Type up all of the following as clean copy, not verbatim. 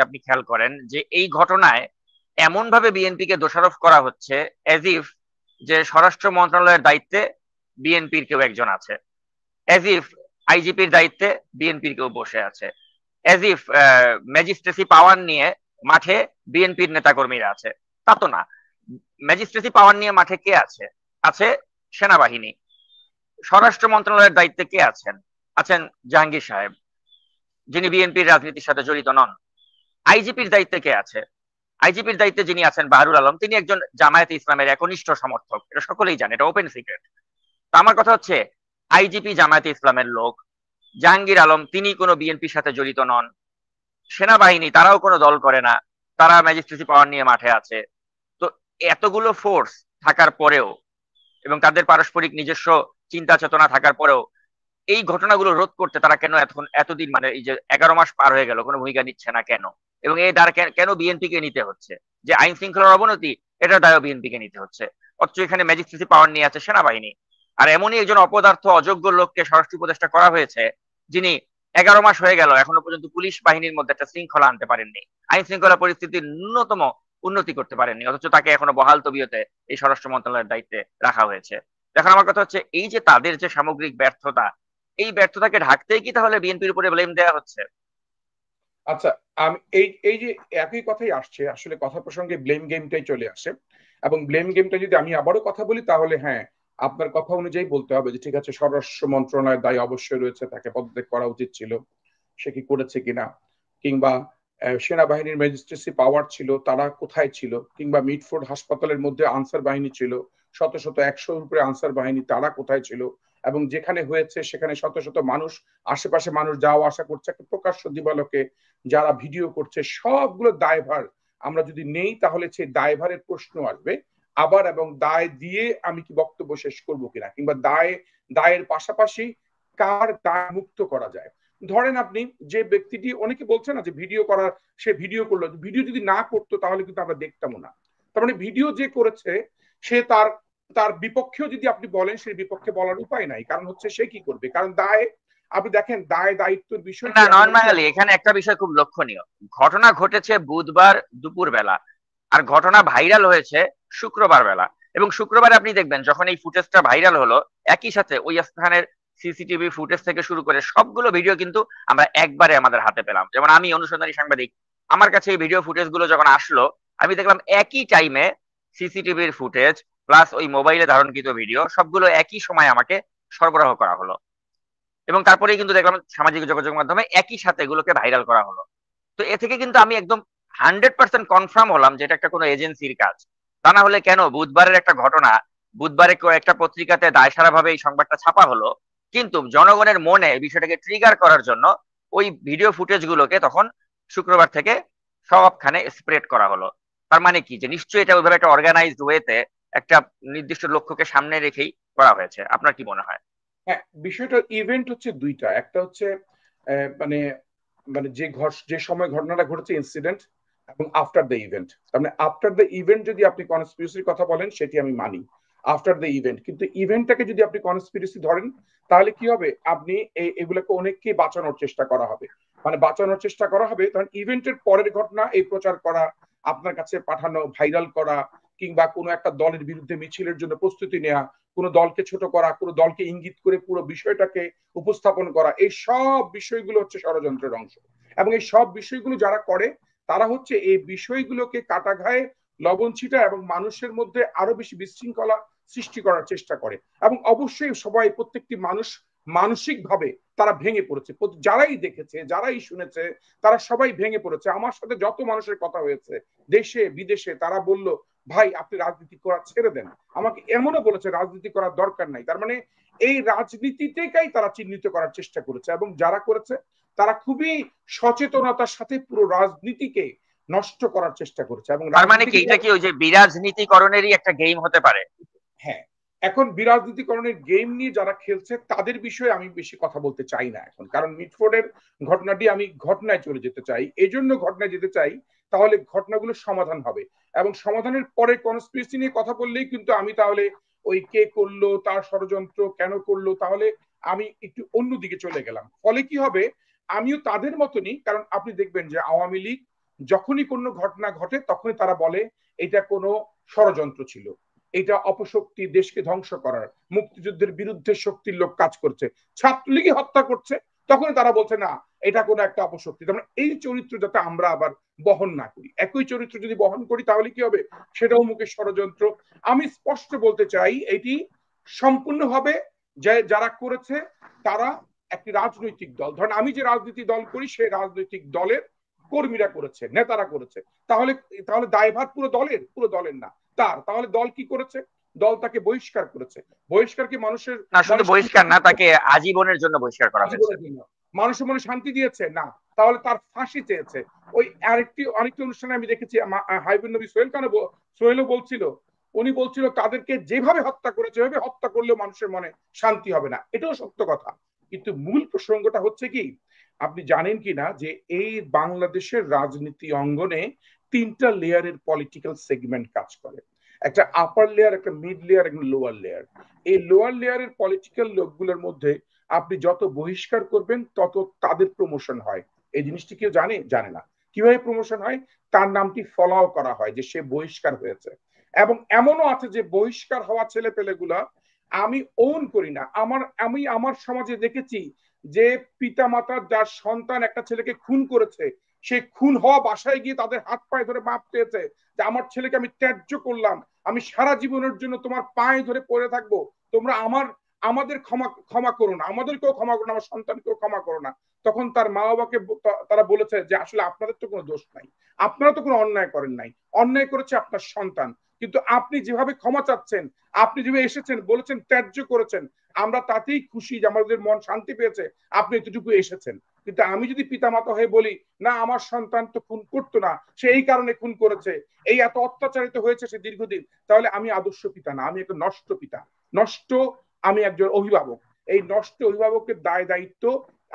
আপনি খেয়াল করেন যে এই ঘটনায় এমন ভাবে বিএনপিকে দোষারোপ করা হচ্ছে এজ ইফ যে স্বরাষ্ট্র মন্ত্রণালয়ের দায়িত্বে বিএনপির কেউ একজন আছে, এজ ইফ আইজিপির দায়িত্বে বিএনপির কেউ বসে আছে, এজ ইফ ম্যাজিস্ট্রেসি পাওয়ার নিয়ে মাঠে বিএনপির নেতাকর্মীরা আছে। তা তো না। ম্যাজিস্ট্রেসি পাওয়ার নিয়ে মাঠে কে আছে? আছে সেনাবাহিনী। স্বরাষ্ট্র মন্ত্রণালয়ের দায়িত্বে কে আছেন? আছেন জাহাঙ্গীর সাহেব, যিনি বিএনপির রাজনীতির সাথে জড়িত নন। আইজিপির দায়িত্বে কে আছে? আইজিপির দায়িত্বে যিনি আছেন বাহারুল আলম, তিনি একজন জামায়াতে ইসলামের একনিষ্ঠ সমর্থক, এটা সকলেই জানে, এটা ওপেন সিক্রেট। তো আমার কথা হচ্ছে, আইজিপি জামায়াতে ইসলামের লোক, জাহাঙ্গীর আলম তিনি কোনো বিএনপির সাথে জড়িত নন, সেনাবাহিনী তারাও কোনো দল করে না, তারা ম্যাজিস্ট্রেসি পাওয়ার নিয়ে মাঠে আছে। তো এতগুলো ফোর্স থাকার পরেও এবং তাদের পারস্পরিক নিজস্ব চিন্তা চেতনা থাকার পরেও এই ঘটনাগুলো রোধ করতে তারা কেন এতদিন, মানে এই যে 11 মাস পার হয়ে গেল, কোনো ভূমিকা নিচ্ছে না কেন? এবং এই দ্বারা কেন বিএনপি কে নিতে হচ্ছে? যে আইন শৃঙ্খলার অবনতি, এটার দায়ও বিএনপি কে নিতে হচ্ছে, অথচ এখানে ম্যাজিস্ট্রেসি পাওয়ার নিয়ে আছে সেনাবাহিনী। আর এমনই একজন অপদার্থ অযোগ্য লোককে স্বরাষ্ট্র উপদেষ্টা করা হয়েছে, যিনি 11 মাস হয়ে গেল এখনো পর্যন্ত পুলিশ বাহিনীর মধ্যে একটা শৃঙ্খলা আনতে পারেননি, আইন শৃঙ্খলা পরিস্থিতির ন্যূনতম উন্নতি করতে পারেননি, অথচ তাকে এখনো বহাল তবিয়তে এই স্বরাষ্ট্র মন্ত্রণালয়ের দায়িত্বে রাখা হয়েছে। এখন আমার কথা হচ্ছে, এই যে তাদের যে সামগ্রিক ব্যর্থতা, এই ব্যর্থতাকে ঢাকতেই কি তাহলে বিএনপির উপরে ব্লেম দেওয়া হচ্ছে? আচ্ছা, আমি এই এই যে একই কথাই আসছে, আসলে কথা প্রসঙ্গে ব্লেম গেমটাই চলে আসে। এবং ব্লেম গেমটা যদি আমি আবারও কথা বলি, তাহলে হ্যাঁ, আপনার কথা অনুযায়ী বলতে হবে যে ঠিক আছে, স্বরাষ্ট্র মন্ত্রণালয়ের দায় অবশ্যই রয়েছে, তাকে পদত্যাগ করা উচিত ছিল, সে কি করেছে কিনা, কিংবা সেনাবাহিনীর ম্যাজিস্ট্রেসি পাওয়ার ছিল, তারা কোথায় ছিল, কিংবা মিটফোর্ড হাসপাতালের মধ্যে আনসার বাহিনী ছিল, শত শত 100-র উপরে আনসার বাহিনী, তারা কোথায় ছিল, এবং যেখানে হয়েছে সেখানে শত শত মানুষ, আশেপাশে মানুষ যাওয়া আসা করছে একটা প্রকাশ্য দিবালোকে, যারা ভিডিও করছে, সবগুলো দায়ভার আমরা যদি নেই, তাহলে সেই দায়ভারের প্রশ্ন আসবে আবার, এবং দায় দিয়ে আমি কি বক্তব্য শেষ করব কিনা, কিংবা দায়ের পাশাপাশি কার দায় মুক্ত করা যায়। ধরেন আপনি যে ব্যক্তিটি, অনেকে বলছে না যে ভিডিও করার, সে ভিডিও করলো, ভিডিও যদি না করতো তাহলে কিন্তু আমরা দেখতামও না। তার মানে ভিডিও যে করেছে সে তার তার বিপক্ষেও যদি আপনি বলেন, সেই বিপক্ষে বলার উপায় নাই, কারণ হচ্ছে সে কি করবে, কারণ দায়, আপনি দেখেন দায় দায়িত্বের বিষয়টি না, এমন নয়ন হচ্ছে। মাহালি, এখানে একটা বিষয় খুব লক্ষণীয়। ঘটনা ঘটেছে বুধবার দুপুর বেলা, আর ঘটনা ভাইরাল হয়েছে শুক্রবার বেলা। এবং শুক্রবার আপনি দেখবেন যখন এই ফুটেজটা ভাইরাল হলো, একই সাথে ওই স্থানের সিসিটিভি ফুটেজ থেকে শুরু করে সবগুলো ভিডিও কিন্তু আমরা একবারে আমাদের হাতে পেলাম। যেমন আমি অনুসন্ধানী সাংবাদিক, আমার কাছে এই ভিডিও ফুটেজ গুলো যখন আসলো, আমি দেখলাম একই টাইমে সিসিটিভির ফুটেজ প্লাস ওই মোবাইলে ধারণকৃত ভিডিও সবগুলো একই সময় আমাকে সরবরাহ করা হলো। এবং তারপরেই কিন্তু দেখলাম সামাজিক যোগাযোগ মাধ্যমে একই সাথে এগুলোকে ভাইরাল করা হলো। তো এ থেকে কিন্তু আমি একদম 100% কনফার্ম হলাম যে এটা একটা কোনো এজেন্সির কাজ। তা না হলে কেন বুধবারের একটা ঘটনা, বুধবারে একটা পত্রিকাতে দায়সারা ভাবে এই সংবাদটা ছাপা হলো, কিন্তু জনগণের মনে এই বিষয়টাকে ট্রিগার করার জন্য ওই ভিডিও ফুটেজ গুলোকে তখন শুক্রবার থেকে সবখানে স্প্রেড করা হলো। তার মানে কি, যে নিশ্চয়ই এটা ওইভাবে একটা অর্গানাইজড ওয়েতে একটা নির্দিষ্ট লক্ষ্যকে সামনে রেখেই করা হয়েছে। আপনার কি মনে হয়? হ্যাঁ, বিষয়টা ইভেন্ট হচ্ছে দুইটা, একটা হচ্ছে মানে মানে যে সময় ঘটনাটা ঘটেছে ইনসিডেন্ট, এবং আফটার দ্য ইভেন্ট। তার মানে আফটার দ্য ইভেন্ট যদি আপনি কনস্পিরেসির কথা বলেন, সেটি আমি মানি, আফটার দ্য ইভেন্ট। কিন্তু ইভেন্টটাকে যদি আপনি কনস্পিরেসি ধরেন, তাহলে কি হবে, আপনি এগুলোকে অনেককে বাঁচানোর চেষ্টা করা হবে, মানে বাঁচানোর চেষ্টা করা হবে, তখন ইভেন্টের পরের ঘটনা এই প্রচার করা, আপনার কাছে পাঠানো, ভাইরাল করা, কিংবা কোনো একটা দলের বিরুদ্ধে মিছিলের জন্য প্রস্তুতি নেওয়া, কোনো দলকে ছোট করা, কোনো দলকে ইঙ্গিত করে পুরো বিষয়টাকে উপস্থাপন করা, এই সব বিষয়গুলো হচ্ছে ষড়যন্ত্রের অংশ। এবং এই সব বিষয়গুলো যারা করে, তারা হচ্ছে এই বিষয়গুলোকে কাটা ঘায়ে লবণ ছিটা এবং মানুষের মধ্যে আরো বেশি বিশৃঙ্খলা সৃষ্টি করার চেষ্টা করে। এবং অবশ্যই সবাই, প্রত্যেকটি মানুষ মানসিক ভাবে তারা ভেঙে পড়েছে, যারাই দেখেছে যারাই শুনেছে তারা সবাই ভেঙে পড়েছে। আমার সাথে যত মানুষের কথা হয়েছে দেশে বিদেশে, তারা বলল ভাই আপনি রাজনীতি করা ছেড়ে দেন। আমাকে এমনও বলেছে রাজনীতি করার দরকার নাই। তার মানে এই রাজনীতিটাই তারা চিহ্নিত করার চেষ্টা করেছে, এবং যারা করেছে তারা খুবই সচেতনতার সাথে পুরো রাজনীতিকে নষ্ট করার চেষ্টা করেছে। এবং তার মানে কি রাজনীতিকে, এটা কি ওই যে বিরাজনীতিকরণেরই একটা গেম হতে পারে? হ্যাঁ, এখন বিরাজনীতিকরণের গেম নিয়ে যারা খেলছে তাদের বিষয়ে আমি বেশি কথা বলতে চাই না এখন, কারণ মিটফোর্ডের ঘটনাটি আমি ঘটনায় চলে যেতে চাই, এই জন্য ঘটনায় যেতে চাই, তাহলে ঘটনাগুলোর সমাধান হবে। এবং সমাধানের পরে কনস্পিরেসি নিয়ে কথা বললেই কিন্তু আমি তাহলে ওই কে করলো, তার ষড়যন্ত্র কেন করলো, তাহলে আমি একটু অন্যদিকে চলে গেলাম। ফলে কি হবে, আমিও তাদের মতনই, কারণ আপনি দেখবেন যে আওয়ামী লীগ যখনই কোনো ঘটনা ঘটে তখনই তারা বলে এটা কোনো ষড়যন্ত্র ছিল, এটা অপশক্তি, দেশকে ধ্বংস করার, মুক্তিযুদ্ধের বিরুদ্ধে শক্তির লোক কাজ করছে, ছাত্রলীগই হত্যা করছে, তখন তারা বলছে না এটা কোনো একটা অপশক্তি। তার এই চরিত্র যাতে আমরা আবার বহন না করি, একই চরিত্র যদি বহন করি তাহলে কি হবে, সেটাও মুখে ষড়যন্ত্র। আমি স্পষ্ট বলতে চাই এটি সম্পূর্ণভাবে যারা করেছে তারা একটি রাজনৈতিক দল, ধরেন আমি যে রাজনীতি দল করি সেই রাজনৈতিক দলের কর্মীরা করেছে, নেতারা করেছে, তাহলে তাহলে দায়ভার পুরো দলের? পুরো দলের না, তার। তাহলে দল কি করেছে? দল তাকে বহিষ্কার করেছে। বহিষ্কার কি মানুষের না, শুধু মনে বহিষ্কার না, তাকে আজীবনের জন্য বহিষ্কার করা হয়েছে। জীবনের জন্য মানুষের মনে শান্তি দিয়েছে না, তাহলে তার ফাঁসি চেয়েছে। ওই আরেকটি অনুষ্ঠানে আমি দেখেছি হাইবুন নবী সোহেল খান, সোহেলও বলছিল, উনি বলছিল তাদেরকে যেভাবে হত্যা করেছে এভাবে হত্যা করলেও মানুষের মনে শান্তি হবে না, এটাও সত্য কথা। কিন্তু মূল প্রসঙ্গটা হচ্ছে কি, আপনি জানেন কি না যে এই বাংলাদেশের রাজনীতি অঙ্গনে তিনটা লেয়ারের পলিটিক্যাল সেগমেন্ট কাজ করে, একটা আপার লেয়ার, একটা মিড লেয়ার, একটা লোয়ার লেয়ার। এই লোয়ার লেয়ারের পলিটিক্যাল লোকগুলোর মধ্যে আপনি যত বহিষ্কার করবেন তত তাদের প্রমোশন হয়। এই জিনিসটি কেউ জানে? জানে না। কিভাবে প্রমোশন হয়? তার নামটি ফলাও করা হয় যে সে বহিষ্কার হয়েছে। এবং এমনও আছে যে বহিষ্কার হওয়া ছেলে পেলেগুলা আমি ওন করি না, আমি আমার সমাজে দেখেছি যে পিতা মাতার যার সন্তান একটা ছেলেকে খুন করেছে, সে খুন হওয়া বাসায় গিয়ে তাদের হাত পায়ে ধরে মাপ চেয়েছে যে আমার ছেলেকে আমি ত্যায্য করলাম, আমি সারা জীবনের জন্য তোমার পায়ে ধরে পড়ে থাকবো, তোমরা আমাদের ক্ষমা ক্ষমা করো না, আমাদেরকেও ক্ষমা করো না, আমার সন্তানকেও ক্ষমা করো না। তখন তার মা বাবাকে তারা বলেছে যে আসলে আপনাদের তো কোনো দোষ নাই, আপনারা তো কোনো অন্যায় করেন নাই, অন্যায় করেছে আপনার সন্তান, কিন্তু আপনি যেভাবে ক্ষমা চাচ্ছেন, আপনি যেভাবে এসেছেন, বলেছেন ত্যায্য করেছেন, আমরা তাতেই খুশি যে আমাদের মন শান্তি পেয়েছে আপনি এতটুকু এসেছেন। কিন্তু আমি যদি পিতামাতা হয়ে বলি না আমার সন্তান তো খুন করতো না, সে এই কারণে খুন করেছে, এই এত অত্যাচারিত হয়েছে সে দীর্ঘদিন, তাহলে আমি আদর্শ পিতা না, আমি একটা নষ্ট পিতা, নষ্ট, আমি একজন অভিভাবক। এই নষ্ট অভিভাবকের দায় দায়িত্ব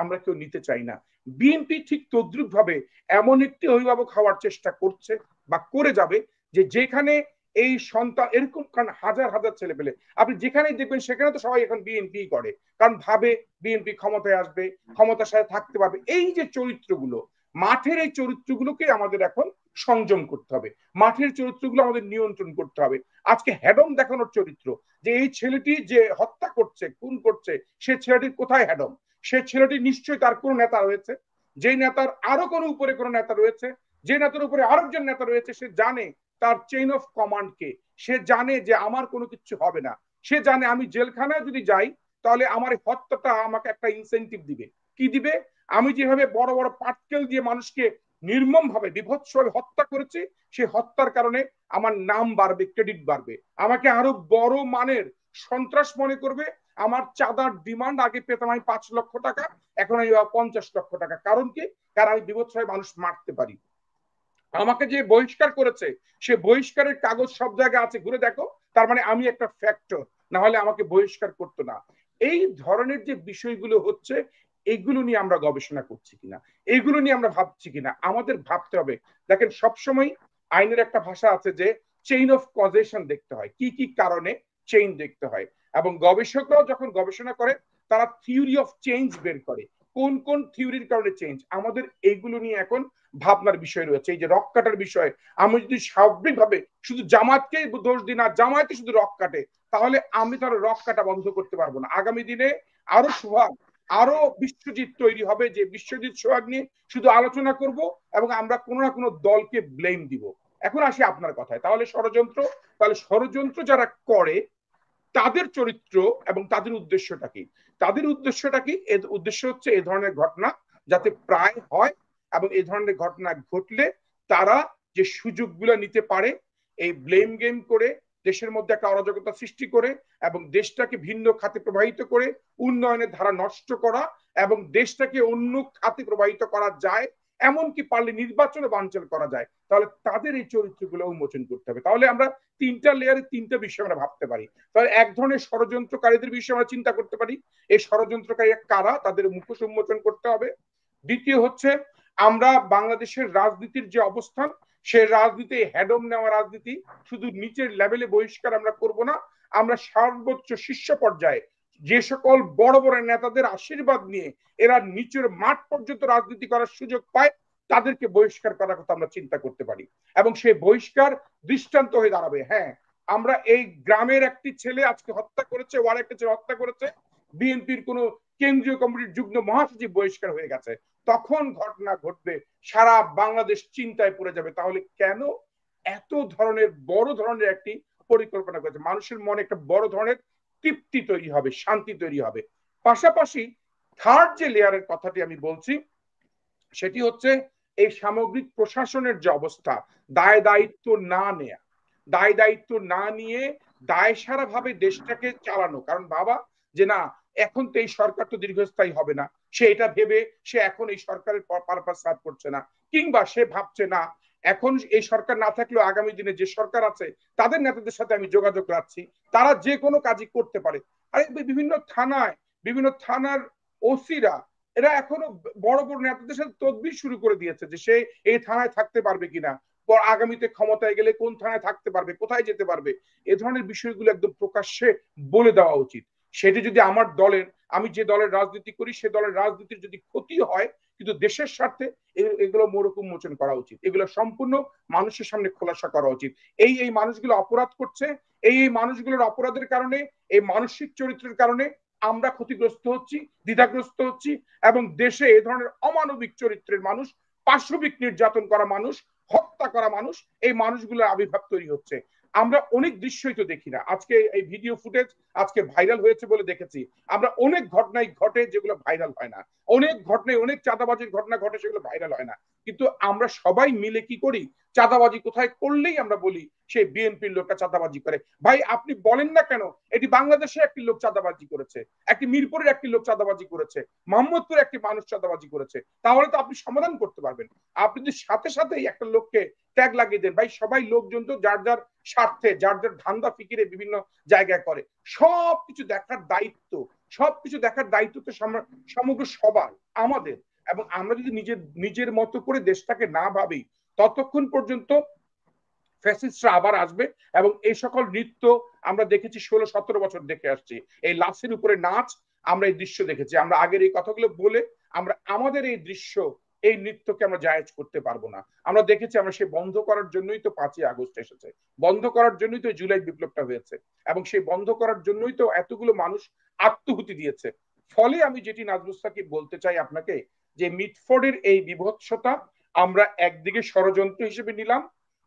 আমরা কেউ নিতে চাই না। বিএনপি ঠিক তদ্রুপ ভাবে এমন একটি অভিভাবক হওয়ার চেষ্টা করছে বা করে যাবে যে যেখানে এই সন্তান এরকম, কারণ হাজার হাজার ছেলে পেলে আপনি যেখানেই দেখবেন সেখানে তো সবাই এখন বিএনপি করে, কারণ ভাবে বিএনপি ক্ষমতায় আসবে, ক্ষমতার সাথে থাকতে পারবে। এই যে চরিত্রগুলো, মাঠের এই চরিত্রগুলোকে আমাদের এখন সংযম করতে হবে, মাঠের চরিত্রগুলো আমাদের নিয়ন্ত্রণ করতে হবে। আজকে হ্যাডম দেখানোর চরিত্র, যে এই ছেলেটি যে হত্যা করছে, খুন করছে, সে ছেলেটির কোথায় হ্যাডম? সে ছেলেটি নিশ্চয়ই তার কোনো নেতা রয়েছে, যে নেতার আরো কোনো উপরে কোনো নেতা রয়েছে, যে নেতার উপরে আরেকজন নেতা রয়েছে, সে জানে তার চেইন অফ কমান্ড কে, সে জানে যে আমার কোনো কিছু হবে না, সে জানে আমি জেলখানায় যদি যাই তাহলে আমার হত্যাটা আমাকে একটা ইনসেন্টিভ দিবে। কি দিবে? আমি যেভাবে বড় বড় পাটকেল দিয়ে মানুষকে নির্মম ভাবে বিভৎসভাবে হত্যা করেছি, সেই হত্যার কারণে আমার নাম বাড়বে, ক্রেডিট বাড়বে, আমাকে আরো বড় মানের সন্ত্রাস মনে করবে, আমার চাঁদার ডিমান্ড আগে পেতাম আমি 5 লক্ষ টাকা, এখন আমি 50 লক্ষ টাকা। কারণ কি? কারণ আমি বিভৎসভাবে মানুষ মারতে পারি। আমাকে যে বহিষ্কার করেছে সে বহিষ্কারের কাগজ সব জায়গায় আছে, ঘুরে দেখো, তার মানে আমি একটা ফ্যাক্টর, না হলে আমাকে বহিষ্কার করতো না। এই ধরনের যে বিষয়গুলো হচ্ছে, এইগুলো নিয়ে আমরা গবেষণা করছি কিনা, এইগুলো নিয়ে আমরা ভাবছি কিনা, আমাদের ভাবতে হবে। দেখেন সবসময় আইনের একটা ভাষা আছে যে চেইন অফ কজেশন দেখতে হয়, কি কি কারণে চেইন দেখতে হয়, এবং গবেষকরাও যখন গবেষণা করে তারা থিওরি অফ চেঞ্জ বের করে, কোন কোন থিওরির কারণে চেঞ্জ। আমাদের এইগুলো নিয়ে এখন ভাবনার বিষয় রয়েছে। এই যে রক কাটার বিষয়, আমি যদি স্বাভাবিকভাবে শুধু জামাতকে দোষ দিই না, জামায়াতে শুধু রক কাটে, তাহলে আমি তার রক কাটা বন্ধ করতে পারবো না। আগামী দিনে আরো সোহাগ, আরো বিশ্বজিৎ তৈরি হবে, যে বিশ্বজিৎ সোহাগ নিয়ে শুধু আলোচনা করব এবং আমরা কোনো না কোনো দলকে ব্লেম দিব। এখন আসি আপনার কথায়, তাহলে ষড়যন্ত্র, তাহলে ষড়যন্ত্র যারা করে তাদের চরিত্র এবং তাদের উদ্দেশ্যটা কি? তাদের উদ্দেশ্যটা কি? এর উদ্দেশ্য হচ্ছে এই ধরনের ঘটনা যাতে প্রায় হয়, এবং এই ধরনের ঘটনা ঘটলে তারা যে সুযোগগুলো নিতে পারে, এই ব্লেম গেম করে দেশের মধ্যে একটা অরাজকতা সৃষ্টি করে এবং দেশটাকে ভিন্ন খাতে প্রবাহিত করে উন্নয়নের ধারা নষ্ট করা এবং দেশটাকে অন্য খাতে প্রবাহিত করা যায়, এমনকি পারলে নির্বাচনে বানচাল করা যায়, তাহলে তাদের এই চরিত্রগুলো উন্মোচন করতে হবে। তাহলে আমরা তিনটা লেয়ারে তিনটা বিষয় আমরা ভাবতে পারি। তাহলে এক ধরনের ষড়যন্ত্রকারীদের বিষয়ে আমরা চিন্তা করতে পারি, এই ষড়যন্ত্রকারী কারা, তাদের মুখোশ উন্মোচন করতে হবে। দ্বিতীয় হচ্ছে আমরা বাংলাদেশের রাজনীতির যে অবস্থান, সে রাজনীতি হ্যাডম নেওয়া রাজনীতি, শুধু নিচের লেভেলে বহিষ্কার আমরা করব না, আমরা সর্বোচ্চ শীর্ষ পর্যায়ে যে সকল বড় বড় নেতাদের আশীর্বাদ নিয়ে এরা নিচের মাঠ পর্যন্ত রাজনীতি করার সুযোগ পায়, তাদেরকে বহিষ্কার করার কথা আমরা চিন্তা করতে পারি, এবং সেই বহিষ্কার দৃষ্টান্ত হয়ে দাঁড়াবে। হ্যাঁ, আমরা এই গ্রামের একটি ছেলে আজকে হত্যা করেছে, ওর একটা ছেলে হত্যা করেছে, বিএনপির কোন কেন্দ্রীয় কমিটির যুগ্ম মহাসচিব বহিষ্কার হয়ে গেছে, তখন ঘটনা ঘটবে, সারা বাংলাদেশ চিন্তায় পড়ে যাবে। তাহলে কেন এত ধরনের বড় ধরনের একটি পরিকল্পনা করেছে? মানুষের মনে একটা বড় ধরনের তৃপ্তি তৈরি হবে, শান্তি তৈরি হবে। পাশাপাশি থার্ড যে লেয়ারের কথাটি আমি বলছি, সেটি হচ্ছে এই সামগ্রিক প্রশাসনের যে অবস্থা, দায় দায়িত্ব না নেয়া, দায় দায়িত্ব না নিয়ে দায়সারা ভাবে দেশটাকে চালানো। কারণ বাবা যে না, এখন তো এই সরকার তো দীর্ঘস্থায়ী হবে না, সে এটা ভেবে সে এখন এই সরকারের পারপাস সার্ভ করছে না, কিংবা সে ভাবছে না এখন এই সরকার না থাকলেও আগামী দিনে যে সরকার আছে তাদের নেতাদের সাথে আমি যোগাযোগ রাখছি, তারা যে কোনো কাজই করতে পারে। আর বিভিন্ন থানার ওসিরা এরা এখনো বড় বড় নেতাদের সাথে তদবির শুরু করে দিয়েছে যে সে এই থানায় থাকতে পারবে কিনা, আগামীতে ক্ষমতায় গেলে কোন থানায় থাকতে পারবে, কোথায় যেতে পারবে। এ ধরনের বিষয়গুলো একদম প্রকাশ্যে বলে দেওয়া উচিত। সেটি যদি আমার দলের, আমি যে দলের রাজনীতি করি সে দলের রাজনীতির যদি ক্ষতি হয়, কিন্তু দেশের স্বার্থে এগুলো মোড়ক উন্মোচন করা উচিত, এগুলো সম্পূর্ণ মানুষের সামনে খোলাসা করা উচিত। এই মানুষগুলো অপরাধ করছে, এই মানুষগুলোর অপরাধের কারণে, এই মানসিক চরিত্রের কারণে আমরা ক্ষতিগ্রস্ত হচ্ছি, দ্বিধাগ্রস্ত হচ্ছি, এবং দেশে এ ধরনের অমানবিক চরিত্রের মানুষ, পাশবিক নির্যাতন করা মানুষ, হত্যা করা মানুষ, এই মানুষগুলোর আবির্ভাব তৈরি হচ্ছে। আমরা অনেক দৃশ্যই তো দেখি না, আজকে এই ভিডিও ফুটেজ আজকে ভাইরাল হয়েছে বলে দেখেছি, আমরা অনেক ঘটনাই ঘটে যেগুলো ভাইরাল হয় না, অনেক ঘটনায় অনেক চাঁদাবাজির ঘটনা ঘটে সেগুলো ভাইরাল হয় না। কিন্তু আমরা সবাই মিলে কি করি, চাঁদাবাজি কোথায় করলেই আমরা বলি সেই বিএনপির লোকটা চাঁদাবাজি করে। ভাই আপনি বলেন না কেন এটি বাংলাদেশে একটি লোক চাঁদাবাজি করেছে, একটি মিরপুরের একটি লোক চাঁদাবাজি করেছে, মোহাম্মদপুরে একটি মানুষ চাঁদাবাজি করেছে, তাহলে তো আপনি সমাধান করতে পারবেন। আপনি যদি সাথে সাথেই একটা লোককে ট্যাগ লাগিয়ে দেন, ভাই সবাই লোকজন তো যার যার স্বার্থে যার যার ধান্দা ফিকিরে বিভিন্ন জায়গায় করে, সবকিছু দেখার দায়িত্ব, সবকিছু দেখার দায়িত্ব তো সমগ্র সবার আমাদের। এবং আমরা যদি নিজের মতো করে দেশটাকে না ভাবি, ততক্ষণ পর্যন্ত ফ্যাসিস্টরা আবার আসবে। এবং এই সকল নৃত্য আমরা দেখেছি 16-17 বছর দেখে আসছি, এই লাশের উপরে নাচ, আমরা এই দৃশ্য দেখেছি। আমরা আগের এই কথাগুলো বলে আমরা আমাদের এই দৃশ্য, এই নৃত্যকে আমরা জায়েজ করতে পারবো না। আমরা দেখেছি, আমরা সেই বন্ধ করার জন্যই তো 5ই আগস্ট এসেছে, বন্ধ করার জন্যই তো জুলাই বিপ্লবটা হয়েছে, এবং সেই বন্ধ করার জন্যই তো এতগুলো মানুষ আত্মহুতি দিয়েছে। ফলে আমি যেটি নাজমুস সাকিব বলতে চাই আপনাকে, যে মিটফোর্ডের এই বিভৎসতা আমরা একদিকে ষড়যন্ত্র হিসেবে নিলাম,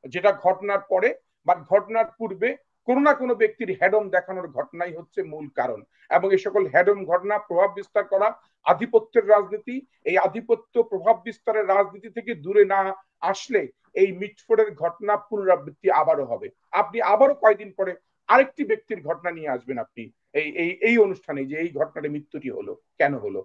যেটা ঘটনার পরে বা ঘটনার পূর্বে কোনো না কোনো ব্যক্তির হেডম দেখানোর ঘটনাই হচ্ছে মূল কারণ। এবং এই সকল হেডম ঘটনা প্রভাব বিস্তার করা আধিপত্যের রাজনীতি, এই আধিপত্য প্রভাব বিস্তারের রাজনীতি থেকে দূরে না আসলে এই মিটফোর্ডের ঘটনা পুনরাবৃত্তি আবারও হবে। আপনি আবারও কয়েকদিন পরে আরেকটি ব্যক্তির ঘটনা নিয়ে আসবেন আপনি এই অনুষ্ঠানে, যে এই ঘটনাটা মৃত্যুটি হলো, কেন হলো।